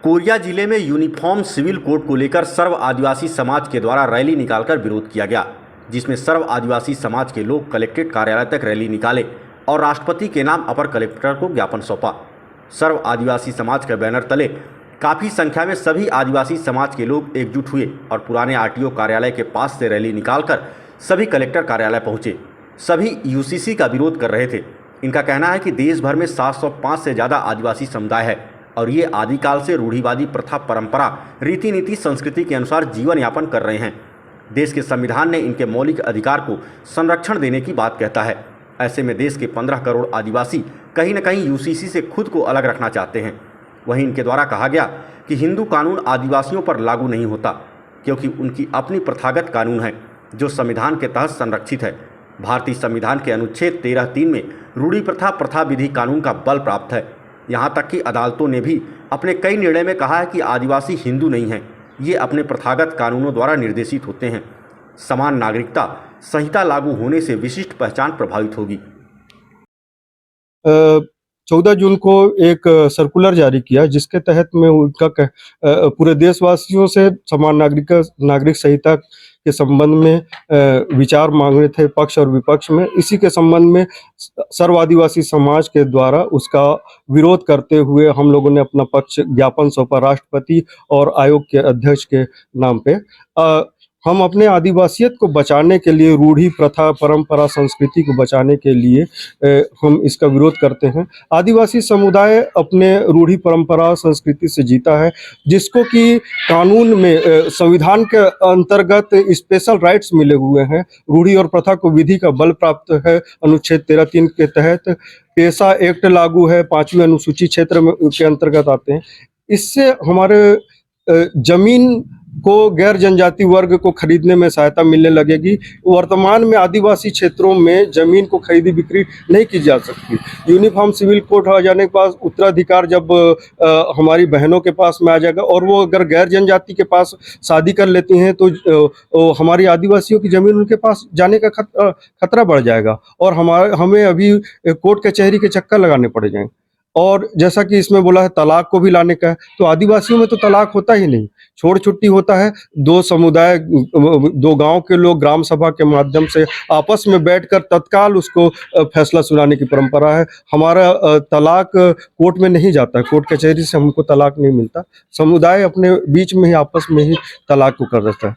Korea जिले में uniform civil code को लेकर सर्व आदिवासी समाज के द्वारा रैली निकालकर विरोध किया गया, जिसमें सर्व आदिवासी समाज के लोग कलेक्ट्रेट कार्यालय तक रैली निकाले और राष्ट्रपति के नाम अपर कलेक्टर को ज्ञापन सौंपा। सर्व आदिवासी समाज के बैनर तले काफ़ी संख्या में सभी आदिवासी समाज के लोग एकजुट हुए और पुराने आरटीओ कार्यालय के पास से रैली निकालकर सभी कलेक्टर कार्यालय पहुंचे। सभी यूसीसी का विरोध कर रहे थे। इनका कहना है कि देश भर में 705 से ज़्यादा आदिवासी समुदाय है और ये आदिकाल से रूढ़िवादी प्रथा, परंपरा, रीति नीति, संस्कृति के अनुसार जीवन यापन कर रहे हैं। देश के संविधान ने इनके मौलिक अधिकार को संरक्षण देने की बात कहता है। ऐसे में देश के 15 करोड़ आदिवासी कहीं न कहीं यूसीसी से खुद को अलग रखना चाहते हैं। वहीं इनके द्वारा कहा गया कि हिंदू कानून आदिवासियों पर लागू नहीं होता, क्योंकि उनकी अपनी प्रथागत कानून है जो संविधान के तहत संरक्षित है। भारतीय संविधान के अनुच्छेद 13(3) में रूढ़ी प्रथा, प्रथा विधि कानून का बल प्राप्त है। यहाँ तक कि अदालतों ने भी अपने कई निर्णय में कहा है कि आदिवासी हिंदू नहीं हैं, ये अपने प्रथागत कानूनों द्वारा निर्देशित होते हैं। समान नागरिकता संहिता लागू होने से विशिष्ट पहचान प्रभावित होगी। 14 जून को एक सर्कुलर जारी किया, जिसके तहत में उनका पूरे देशवासियों से समान नागरिक संहिता के संबंध में विचार मांग रहे थे, पक्ष और विपक्ष में। इसी के संबंध में सर्व आदिवासी समाज के द्वारा उसका विरोध करते हुए हम लोगों ने अपना पक्ष ज्ञापन सौंपा राष्ट्रपति और आयोग के अध्यक्ष के नाम पे। हम अपने आदिवासियत को बचाने के लिए, रूढ़ी प्रथा, परंपरा, संस्कृति को बचाने के लिए हम इसका विरोध करते हैं। आदिवासी समुदाय अपने रूढ़ी, परंपरा, संस्कृति से जीता है, जिसको कि कानून में, संविधान के अंतर्गत स्पेशल राइट्स मिले हुए हैं। रूढ़ी और प्रथा को विधि का बल प्राप्त है। अनुच्छेद 13(3) के तहत पेशा एक्ट लागू है, 5वीं अनुसूची क्षेत्र में के अंतर्गत आते हैं। इससे हमारे जमीन को गैर जनजाति वर्ग को खरीदने में सहायता मिलने लगेगी। वर्तमान में आदिवासी क्षेत्रों में जमीन को खरीदी बिक्री नहीं की जा सकती। यूनिफॉर्म सिविल कोड आ जाने के बाद उत्तराधिकार जब हमारी बहनों के पास में आ जाएगा और वो अगर गैर जनजाति के पास शादी कर लेती हैं तो हमारी आदिवासियों की जमीन उनके पास जाने का खतरा बढ़ जाएगा और हमें अभी कोर्ट कचहरी के चक्कर लगाने पड़ जाएंगे। और जैसा कि इसमें बोला है तलाक को भी लाने का है, तो आदिवासियों में तो तलाक होता ही नहीं, छोड़ छुट्टी होता है। दो समुदाय, दो गांव के लोग ग्राम सभा के माध्यम से आपस में बैठकर तत्काल उसको फैसला सुनाने की परंपरा है। हमारा तलाक कोर्ट में नहीं जाता है, कोर्ट कचहरी से हमको तलाक नहीं मिलता। समुदाय अपने बीच में ही, आपस में ही तलाक को कर देता है।